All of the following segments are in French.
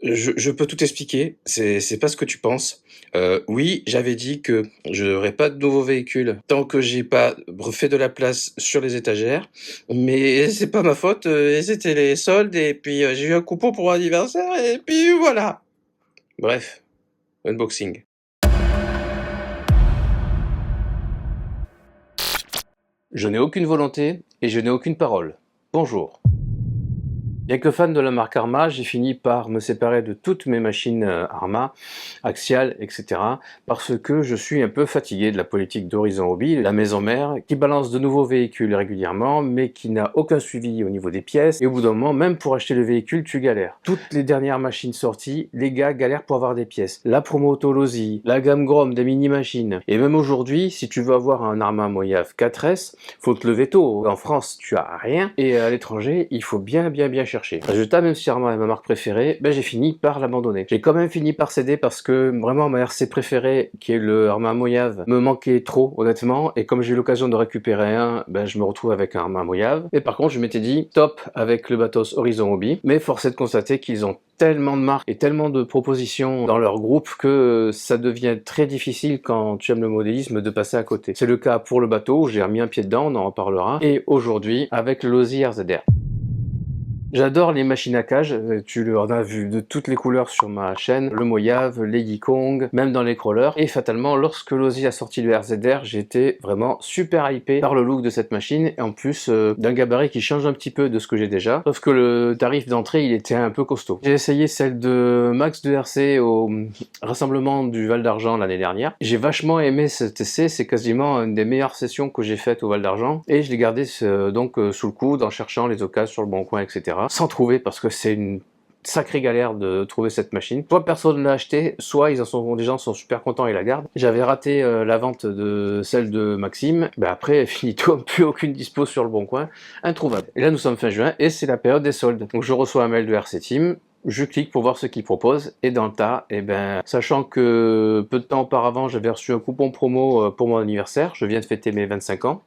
Je peux tout expliquer, c'est pas ce que tu penses. Oui, j'avais dit que je n'aurais pas de nouveau véhicule tant que j'ai pas refait de la place sur les étagères, mais c'est pas ma faute, et c'était les soldes et puis, j'ai eu un coupon pour mon anniversaire et puis voilà. Bref, unboxing. Je n'ai aucune volonté et je n'ai aucune parole. Bonjour. Bien que fan de la marque Arma, j'ai fini par me séparer de toutes mes machines Arma, Axial, etc. parce que je suis un peu fatigué de la politique d'Horizon Hobby, la maison mère, qui balance de nouveaux véhicules régulièrement, mais qui n'a aucun suivi au niveau des pièces, et au bout d'un moment, même pour acheter le véhicule, tu galères. Toutes les dernières machines sorties, les gars galèrent pour avoir des pièces. La promo Autolosi, la gamme Grom des mini-machines, et même aujourd'hui, si tu veux avoir un Arma Mojave 4S, faut te lever tôt. En France, tu as rien, et à l'étranger, il faut bien chercher. Résultat, même si Arma est ma marque préférée, ben j'ai fini par l'abandonner. J'ai quand même fini par céder parce que vraiment ma RC préférée, qui est le Arma Mojave, me manquait trop honnêtement, et comme j'ai eu l'occasion de récupérer un, ben je me retrouve avec un Arma Mojave. Et par contre, je m'étais dit top avec le Batos Horizon Hobby, mais force est de constater qu'ils ont tellement de marques et tellement de propositions dans leur groupe que ça devient très difficile quand tu aimes le modélisme de passer à côté. C'est le cas pour le bateau, j'ai remis un pied dedans, on en reparlera, et aujourd'hui avec le Losi RZR. J'adore les machines à cage, tu en as vu de toutes les couleurs sur ma chaîne, le Mojave, les Yikong, même dans les crawlers, et fatalement lorsque Losi a sorti le RZR, j'étais vraiment super hypé par le look de cette machine, et en plus d'un gabarit qui change un petit peu de ce que j'ai déjà, sauf que le tarif d'entrée il était un peu costaud. J'ai essayé celle de Max de RC au rassemblement du Val d'Argent l'année dernière, j'ai vachement aimé cet essai, c'est quasiment une des meilleures sessions que j'ai faites au Val d'Argent, et je l'ai gardé donc sous le coude en cherchant les occasions sur le bon coin, etc. Sans trouver parce que c'est une sacrée galère de trouver cette machine. Soit personne ne l'a acheté, soit les gens sont super contents et la gardent. J'avais raté la vente de celle de Maxime, ben après finito, plus aucune dispo sur le bon coin, introuvable. Et là nous sommes fin juin et c'est la période des soldes. Donc je reçois un mail de RC Team, je clique pour voir ce qu'ils proposent et dans le tas, et ben, sachant que peu de temps auparavant j'avais reçu un coupon promo pour mon anniversaire, je viens de fêter mes 25 ans,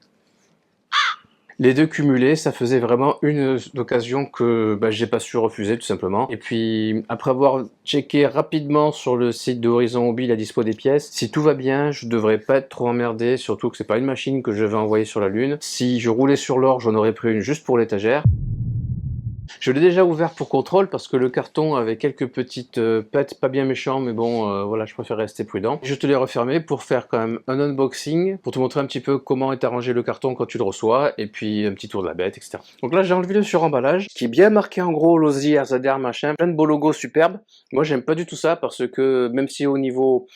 les deux cumulés, ça faisait vraiment une occasion que j'ai pas su refuser tout simplement. Et puis après avoir checké rapidement sur le site de Horizon Hobby la dispo des pièces, si tout va bien, je devrais pas être trop emmerdé, surtout que c'est pas une machine que je vais envoyer sur la lune. Si je roulais sur l'or, j'en aurais pris une juste pour l'étagère. Je l'ai déjà ouvert pour contrôle parce que le carton avait quelques petites pètes, pas bien méchants, mais bon, voilà, je préfère rester prudent. Je te l'ai refermé pour faire quand même un unboxing, pour te montrer un petit peu comment est arrangé le carton quand tu le reçois, et puis un petit tour de la bête, etc. Donc là, j'ai enlevé le suremballage, qui est bien marqué en gros, Losi, RZR, machin, plein de beaux logos superbes. Moi, j'aime pas du tout ça parce que même si au niveau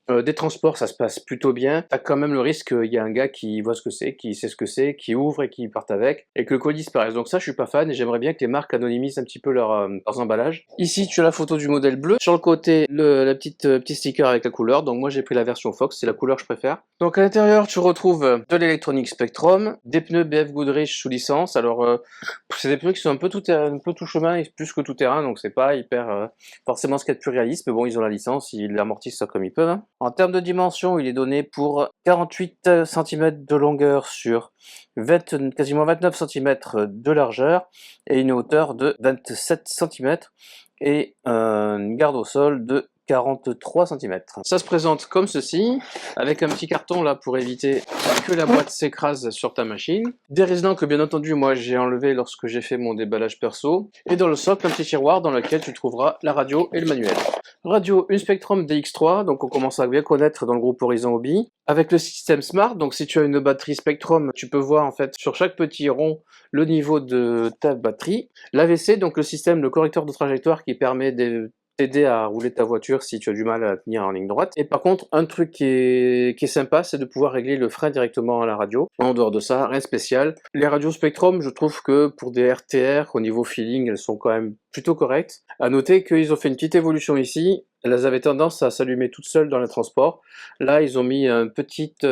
des transports, ça se passe plutôt bien. T'as quand même le risque qu'il y a un gars qui voit ce que c'est, qui sait ce que c'est, qui ouvre et qui parte avec, et que le colis disparaisse. Donc ça, je suis pas fan, et j'aimerais bien que les marques anonymisent un petit peu leurs emballages. Ici, tu as la photo du modèle bleu. Sur le côté, la petit sticker avec la couleur. Donc moi, j'ai pris la version Fox, c'est la couleur que je préfère. Donc à l'intérieur, tu retrouves de l'électronique Spectrum, des pneus BF Goodrich sous licence. Alors, c'est des pneus qui sont un peu tout chemin et plus que tout terrain, donc c'est pas hyper forcément ce qu'il y a de plus réaliste, mais bon, ils ont la licence, ils l'amortissent ça comme ils peuvent, hein. En termes de dimension, il est donné pour 48 cm de longueur sur quasiment 29 cm de largeur et une hauteur de 27 cm et une garde au sol de 43 cm. Ça se présente comme ceci, avec un petit carton là pour éviter que la boîte s'écrase sur ta machine. Des résidents que bien entendu moi j'ai enlevé lorsque j'ai fait mon déballage perso. Et dans le socle, un petit tiroir dans lequel tu trouveras la radio et le manuel. Radio, une Spectrum DX3, donc on commence à bien connaître dans le groupe Horizon Hobby. Avec le système Smart, donc si tu as une batterie Spectrum, tu peux voir en fait sur chaque petit rond le niveau de ta batterie. L'AVC, donc le système, le correcteur de trajectoire qui permet de t'aider à rouler ta voiture si tu as du mal à tenir en ligne droite. Et par contre, un truc qui est sympa, c'est de pouvoir régler le frein directement à la radio. En dehors de ça, rien de spécial. Les radios Spectrum, je trouve que pour des RTR, au niveau feeling, elles sont quand même plutôt correctes. À noter qu'ils ont fait une petite évolution ici. Elles avaient tendance à s'allumer toutes seules dans les transports. Là, ils ont mis une petite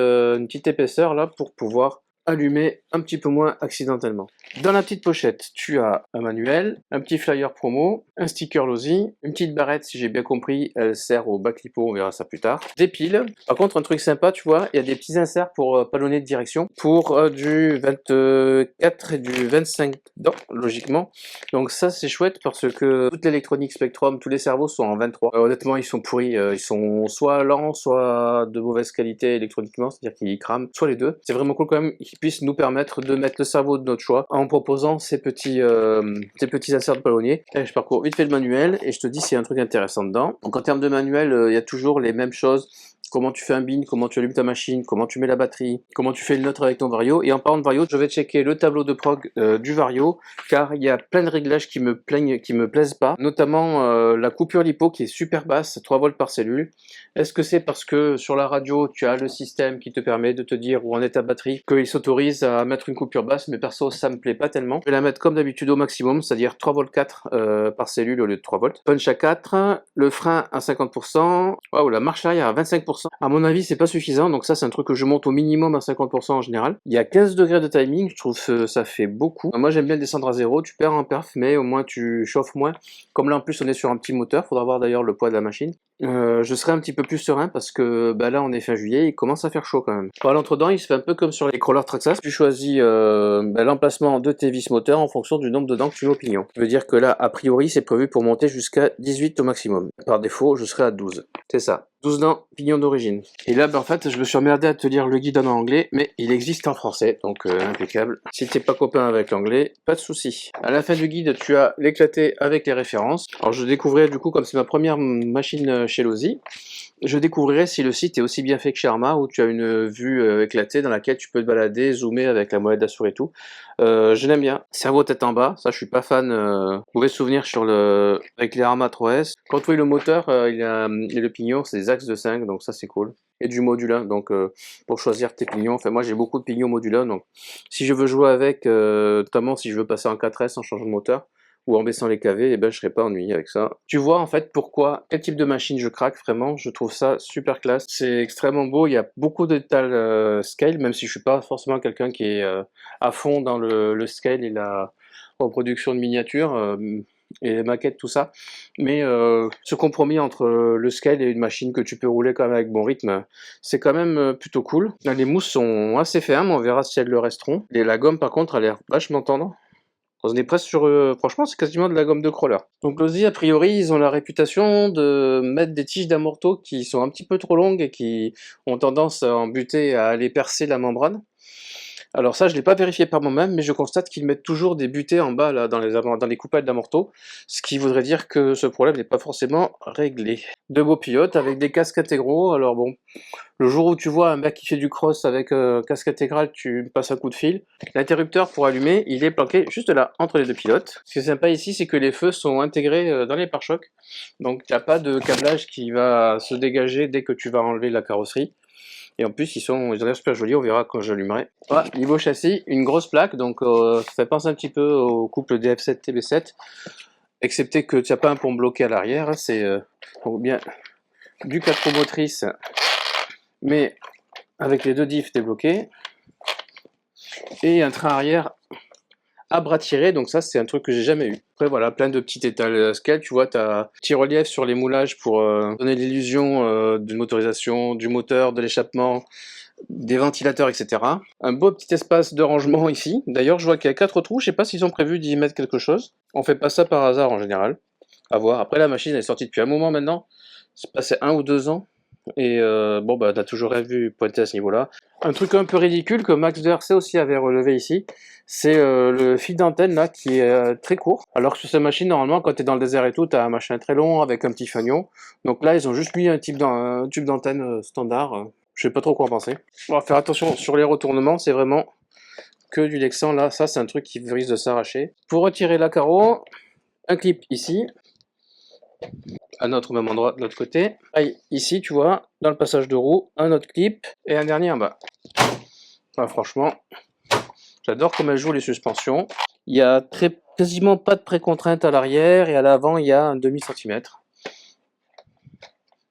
épaisseur là pour pouvoir allumer un petit peu moins accidentellement. Dans la petite pochette, tu as un manuel, un petit flyer promo, un sticker Losi, une petite barrette, si j'ai bien compris, elle sert au bac lipo, on verra ça plus tard, des piles. Par contre, un truc sympa, tu vois, il y a des petits inserts pour palonner de direction pour du 24 et du 25 dents, logiquement. Donc ça, c'est chouette parce que toute l'électronique Spectrum, tous les cerveaux sont en 23. Honnêtement, ils sont pourris, ils sont soit lents, soit de mauvaise qualité électroniquement, c'est-à-dire qu'ils crament, soit les deux. C'est vraiment cool quand même qu'ils puissent nous permettre de mettre le cerveau de notre choix en proposant ces petits inserts de palonnier. Et je parcours vite fait le manuel et je te dis s'il y a un truc intéressant dedans. Donc en termes de manuel, il y a toujours les mêmes choses. Comment tu fais un bin, comment tu allumes ta machine, comment tu mets la batterie, comment tu fais le neutre avec ton Vario. Et en parlant de Vario, je vais checker le tableau de prog du Vario, car il y a plein de réglages qui me plaisent pas, notamment la coupure lipo qui est super basse, 3 volts par cellule. Est-ce que c'est parce que sur la radio, tu as le système qui te permet de te dire où en est ta batterie, qu'il s'autorise à mettre une coupure basse, mais perso, ça me plaît pas tellement. Je vais la mettre comme d'habitude au maximum, c'est-à-dire 3 volts 4 par cellule au lieu de 3 volts. Punch à 4, le frein à 50%, waouh, la marche arrière à 25%. À mon avis, c'est pas suffisant, donc ça, c'est un truc que je monte au minimum à 50% en général. Il y a 15 degrés de timing, je trouve que ça fait beaucoup. Moi, j'aime bien le descendre à 0, tu perds en perf, mais au moins tu chauffes moins. Comme là, en plus, on est sur un petit moteur, faudra voir d'ailleurs le poids de la machine. Je serai un petit peu plus serein parce que bah là on est fin juillet, il commence à faire chaud quand même. Pour l'entre-dedans, il se fait un peu comme sur les crawlers Traxxas. Tu choisis l'emplacement de tes vis moteurs en fonction du nombre de dents que tu mets au pignon. Ça veut dire que là, a priori, c'est prévu pour monter jusqu'à 18 au maximum. Par défaut, je serai à 12. C'est ça. 12 dents, pignon d'origine. Et là, en fait, je me suis emmerdé à te lire le guide en anglais, mais il existe en français, donc impeccable. Si t'es pas copain avec l'anglais, pas de souci. À la fin du guide, tu as l'éclaté avec les références. Alors je découvrirai du coup, comme c'est ma première machine chez Losi, je découvrirai si le site est aussi bien fait que chez Arma, où tu as une vue éclatée dans laquelle tu peux te balader, zoomer avec la molette de la souris et tout. Je l'aime bien. Cerveau tête en bas, ça je suis pas fan. Vous pouvez se souvenir avec les Arma 3S. Quand vous voyez le moteur, et le pignon, c'est des axes de 5, donc ça c'est cool. Et du module 1, donc pour choisir tes pignons. Enfin moi j'ai beaucoup de pignons module 1, donc si je veux jouer avec, notamment si je veux passer en 4S en changeant de moteur, ou en baissant les KV, et ben je serais pas ennuyé avec ça. Tu vois en fait pourquoi, quel type de machine je craque vraiment, je trouve ça super classe. C'est extrêmement beau, il y a beaucoup de détails scale, même si je suis pas forcément quelqu'un qui est à fond dans le scale et la reproduction de miniatures. Et les maquettes, tout ça. Mais ce compromis entre le scale et une machine que tu peux rouler quand même avec bon rythme, c'est quand même plutôt cool. Là, les mousses sont assez fermes, on verra si elles le resteront. Et la gomme par contre a l'air vachement tendre. On est presque sur... franchement, c'est quasiment de la gomme de crawler. Donc Losi, a priori, ils ont la réputation de mettre des tiges d'amorto qui sont un petit peu trop longues et qui ont tendance à en buter à aller percer la membrane. Alors ça, je ne l'ai pas vérifié par moi-même, mais je constate qu'ils mettent toujours des butées en bas là, dans les coupades d'amorto, ce qui voudrait dire que ce problème n'est pas forcément réglé. De beaux pilotes avec des casques intégraux, alors bon, le jour où tu vois un mec qui fait du cross avec casque intégral, tu me passes un coup de fil. L'interrupteur pour allumer, il est planqué juste là, entre les deux pilotes. Ce qui est sympa ici, c'est que les feux sont intégrés dans les pare-chocs, donc il n'y a pas de câblage qui va se dégager dès que tu vas enlever la carrosserie. Et en plus, ils ont l'air super jolis, on verra quand j'allumerai. Ah, niveau châssis, une grosse plaque, donc ça pense un petit peu au couple DF7 TB7, excepté que tu n'as pas un pont bloqué à l'arrière, c'est bien du 4 roues motrices, mais avec les deux diffs débloqués, et un train arrière à bras tirés, donc ça c'est un truc que j'ai jamais eu. Après voilà, plein de petits étals scale, tu vois, tu as petit relief sur les moulages pour donner l'illusion d'une motorisation, du moteur, de l'échappement, des ventilateurs, etc. Un beau petit espace de rangement ici. D'ailleurs, je vois qu'il y a 4 trous, je sais pas s'ils ont prévu d'y mettre quelque chose. On fait pas ça par hasard en général. À voir. Après, la machine est sortie depuis un moment maintenant. C'est passé 1 ou 2 ans. Et bon, bah, t'as toujours vu pointer à ce niveau-là. Un truc un peu ridicule que Max Verset aussi avait relevé ici, c'est le fil d'antenne là qui est très court. Alors que sur cette machine, normalement, quand t'es dans le désert et tout, t'as un machin très long avec un petit fanion. Donc là, ils ont juste mis un tube d'antenne standard. Je sais pas trop quoi en penser. On va faire attention sur les retournements, c'est vraiment que du Lexan là. Ça, c'est un truc qui risque de s'arracher. Pour retirer la carreau, un clip ici. À notre même endroit de l'autre côté. Aïe, ici, tu vois, dans le passage de roue, un autre clip et un dernier en bas. Ah, franchement, j'adore comment elles jouent les suspensions. Il y a quasiment pas de précontrainte à l'arrière et à l'avant, il y a un demi-centimètre.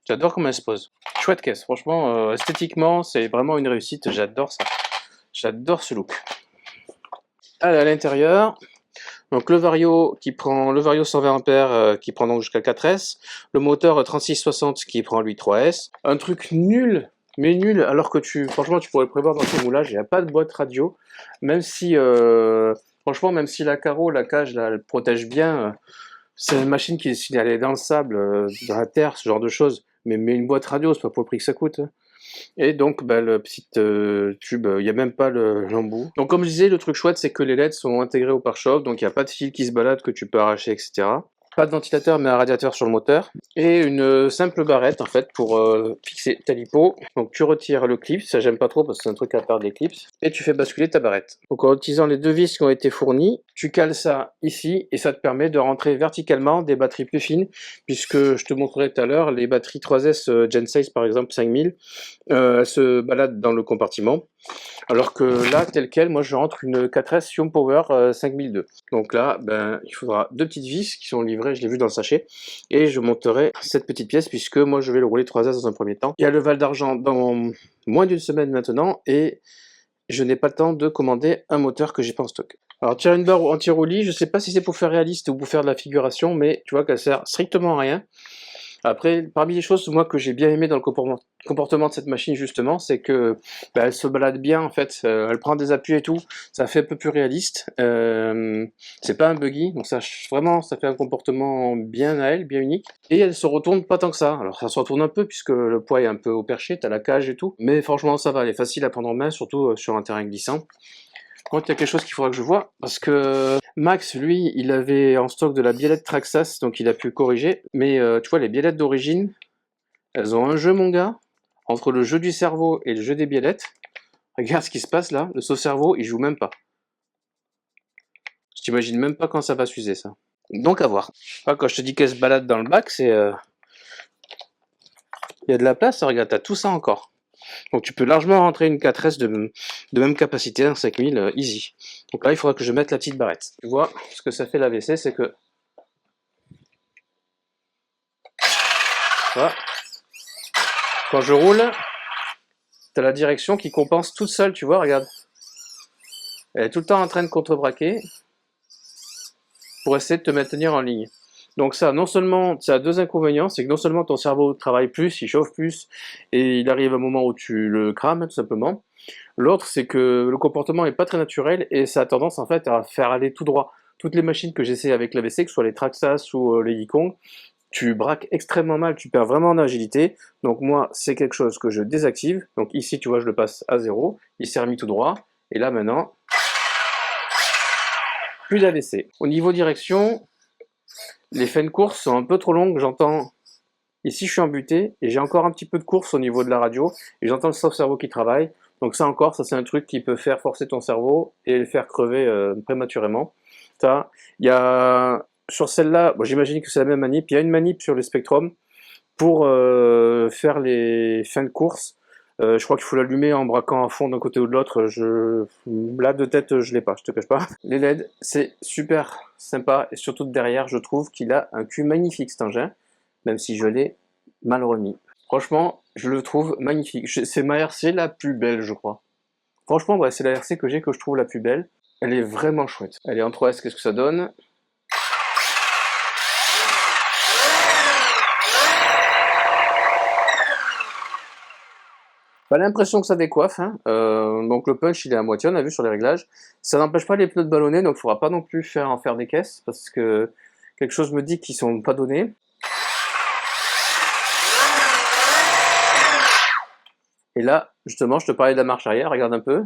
J'adore comment elle se pose. Chouette caisse, franchement, esthétiquement, c'est vraiment une réussite, j'adore ça. J'adore ce look. Allez, à l'intérieur, donc le Vario 120 ampères qui prend donc jusqu'à 4S, le moteur 3660 qui prend lui 3S, un truc nul, mais nul, alors que franchement tu pourrais le prévoir dans tes moulages, il n'y a pas de boîte radio, même si franchement même si la cage là, elle protège bien, c'est une machine qui est destinée à aller dans le sable, dans la terre, ce genre de choses, mais une boîte radio, c'est pas pour le prix que ça coûte. Et donc, bah, le petit tube, il n'y a même pas l'embout. Donc, comme je disais, le truc chouette, c'est que les LED sont intégrés au pare-choc, donc il n'y a pas de fil qui se balade que tu peux arracher, etc. Pas de ventilateur, mais un radiateur sur le moteur. Et une simple barrette, en fait, pour fixer ta lipo. Donc, tu retires le clip, ça j'aime pas trop parce que c'est un truc à part des clips. Et tu fais basculer ta barrette. Donc, en utilisant les deux vis qui ont été fournies, tu cales ça ici et ça te permet de rentrer verticalement des batteries plus fines, puisque je te montrerai tout à l'heure, les batteries 3S Gen 6, par exemple, 5000, elles se baladent dans le compartiment. Alors que là, tel quel, moi je rentre une 4S Young Power 5002. Donc là, ben, il faudra deux petites vis qui sont livrées, je l'ai vu dans le sachet, et je monterai cette petite pièce puisque moi je vais le rouler 3S dans un premier temps. Il y a le Val d'Argent dans moins d'une semaine maintenant, et je n'ai pas le temps de commander un moteur que j'ai pas en stock. Alors tiens, une barre anti-roulis, je sais pas si c'est pour faire réaliste ou pour faire de la figuration, mais tu vois qu'elle sert strictement à rien. Après, parmi les choses moi que j'ai bien aimé dans le comportement de cette machine justement, c'est que bah, elle se balade bien en fait, elle prend des appuis et tout, ça fait un peu plus réaliste. C'est pas un buggy, donc ça vraiment ça fait un comportement bien à elle, bien unique. Et elle se retourne pas tant que ça. Alors ça se retourne un peu puisque le poids est un peu au perché, t'as la cage et tout, mais franchement ça va, elle est facile à prendre en main, surtout sur un terrain glissant. Moi, il y a quelque chose qu'il faudra que je vois, parce que Max, lui, il avait en stock de la biellette Traxxas, donc il a pu corriger, mais tu vois, les biellettes d'origine, elles ont un jeu, mon gars, entre le jeu du cerveau et le jeu des biellettes. Regarde ce qui se passe là, le saut-cerveau, il joue même pas. Je t'imagine même pas quand ça va s'user, ça. Donc à voir. Ah, quand je te dis qu'elle se balade dans le bac, c'est... Il y a de la place, regarde, t'as tout ça encore. Donc tu peux largement rentrer une 4S de même capacité, un 5000, easy. Donc là, il faudra que je mette la petite barrette. Tu vois, ce que ça fait l'AVC, c'est que... Voilà. Quand je roule, t'as la direction qui compense toute seule, tu vois, regarde. Elle est tout le temps en train de contrebraquer pour essayer de te maintenir en ligne. Donc ça, non seulement, ça a deux inconvénients, c'est que non seulement ton cerveau travaille plus, il chauffe plus, et il arrive un moment où tu le crames, tout simplement. L'autre, c'est que le comportement est pas très naturel, et ça a tendance, en fait, à faire aller tout droit. Toutes les machines que j'essaie avec l'AVC, que ce soit les Traxxas ou les Yikong, tu braques extrêmement mal, tu perds vraiment en agilité. Donc moi, c'est quelque chose que je désactive. Donc ici, tu vois, je le passe à 0, il s'est remis tout droit, et là maintenant, plus d'AVC. Au niveau direction, les fins de course sont un peu trop longues, j'entends... Ici, je suis embuté, et j'ai encore un petit peu de course au niveau de la radio, et j'entends le cerveau qui travaille. Donc ça encore, ça c'est un truc qui peut faire forcer ton cerveau et le faire crever prématurément. Ça, il y a... Sur celle-là, bon, j'imagine que c'est la même manip, il y a une manip sur le Spectrum pour faire les fins de course. Je crois qu'il faut l'allumer en braquant à fond d'un côté ou de l'autre. Là, de tête, je l'ai pas, je te cache pas. Les LED, c'est super sympa, et surtout de derrière, je trouve qu'il a un cul magnifique cet engin, même si je l'ai mal remis. Franchement, je le trouve magnifique. C'est ma RC la plus belle, je crois. Franchement, ouais, c'est la RC que j'ai que je trouve la plus belle. Elle est vraiment chouette. Elle est en 3S, qu'est-ce que ça donne? Pas l'impression que ça décoiffe, hein. Donc le punch il est à moitié, on a vu sur les réglages. Ça n'empêche pas les pneus de ballonner, donc il faudra pas non plus en faire des caisses, parce que quelque chose me dit qu'ils sont pas donnés. Et là, justement, je te parlais de la marche arrière, regarde un peu.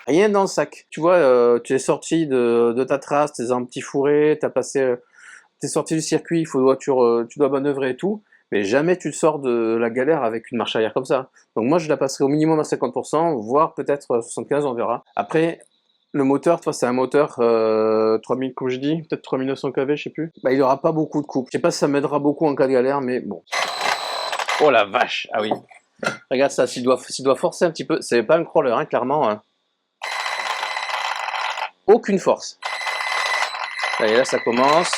Rien dans le sac. Tu vois, tu es sorti de ta trace, t'es un petit fourré, t'es sorti du circuit, tu dois manœuvrer et tout, mais jamais tu te sors de la galère avec une marche arrière comme ça. Donc moi, je la passerai au minimum à 50%, voire peut-être 75%, on verra. Après, le moteur, toi, c'est un moteur 3000, comme je dis, peut-être 3900 kV, je sais plus. Bah, il aura pas beaucoup de couple. Je sais pas si ça m'aidera beaucoup en cas de galère, mais bon. Oh la vache, ah oui. Regarde ça, s'il doit forcer un petit peu, c'est pas un crawler, hein, clairement. Hein. Aucune force. Allez, là, ça commence.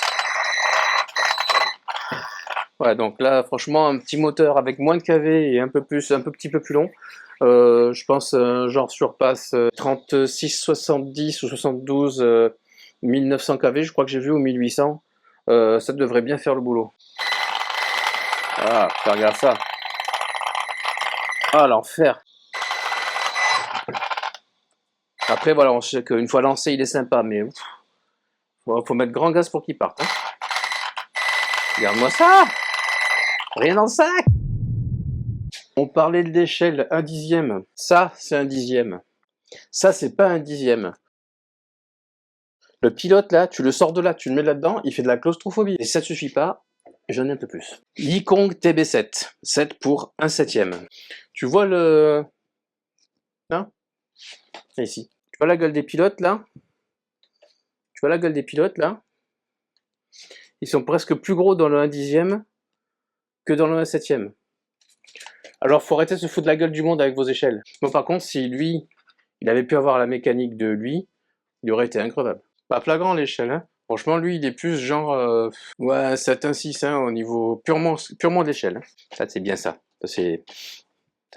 Ouais, donc là, franchement, un petit moteur avec moins de kV et un petit peu plus long. Je pense genre surpasse 36, 70 ou 72, 1900 kV, je crois que j'ai vu, ou 1800. Ça devrait bien faire le boulot. Ah, regarde ça. Ah, l'enfer. Après, voilà, on sait qu'une fois lancé, il est sympa, mais faut mettre grand gaz pour qu'il parte. Hein. Regarde-moi ça. Rien dans le sac. On parlait de l'échelle, 1/10. Ça, c'est 1/10. Ça, c'est pas 1/10. Le pilote, là, tu le sors de là, tu le mets là-dedans, il fait de la claustrophobie. Et ça te suffit pas, j'en ai un peu plus. Yikong TB7, 7 pour 1/7. Tu vois le... Hein? Ici. Tu vois la gueule des pilotes, là? Tu vois la gueule des pilotes, là? Ils sont presque plus gros dans le 1/10 que dans le 1/7. Alors, faut arrêter de se foutre de la gueule du monde avec vos échelles. Bon, par contre, si lui, il avait pu avoir la mécanique de lui, il aurait été incroyable. Pas flagrant l'échelle, hein. Franchement, lui, il est plus genre... ouais, 7/6, hein, au niveau purement d'échelle. Hein. Ça, c'est bien ça. Ça,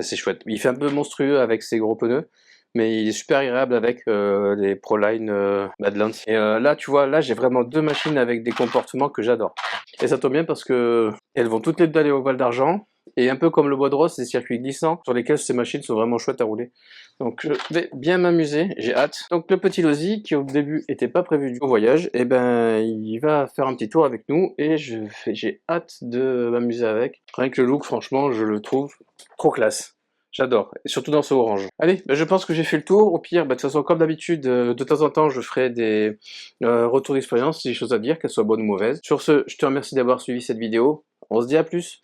c'est chouette. Il fait un peu monstrueux avec ses gros pneus, mais il est super agréable avec les Proline Badlands. Et là, tu vois, là, j'ai vraiment deux machines avec des comportements que j'adore. Et ça tombe bien parce que elles vont toutes les deux aller au Val d'Argent. Et un peu comme le Bois de Rose, c'est des circuits glissants sur lesquels ces machines sont vraiment chouettes à rouler. Donc je vais bien m'amuser, j'ai hâte. Donc le petit Lozi, qui au début était pas prévu du voyage, et ben il va faire un petit tour avec nous et j'ai hâte de m'amuser avec. Rien que le look, franchement, je le trouve trop classe. J'adore, et surtout dans ce orange. Allez, ben je pense que j'ai fait le tour. Au pire, ben, de toute façon, comme d'habitude, de temps en temps, je ferai des retours d'expérience, si j'ai des choses à dire, qu'elles soient bonnes ou mauvaises. Sur ce, je te remercie d'avoir suivi cette vidéo. On se dit à plus.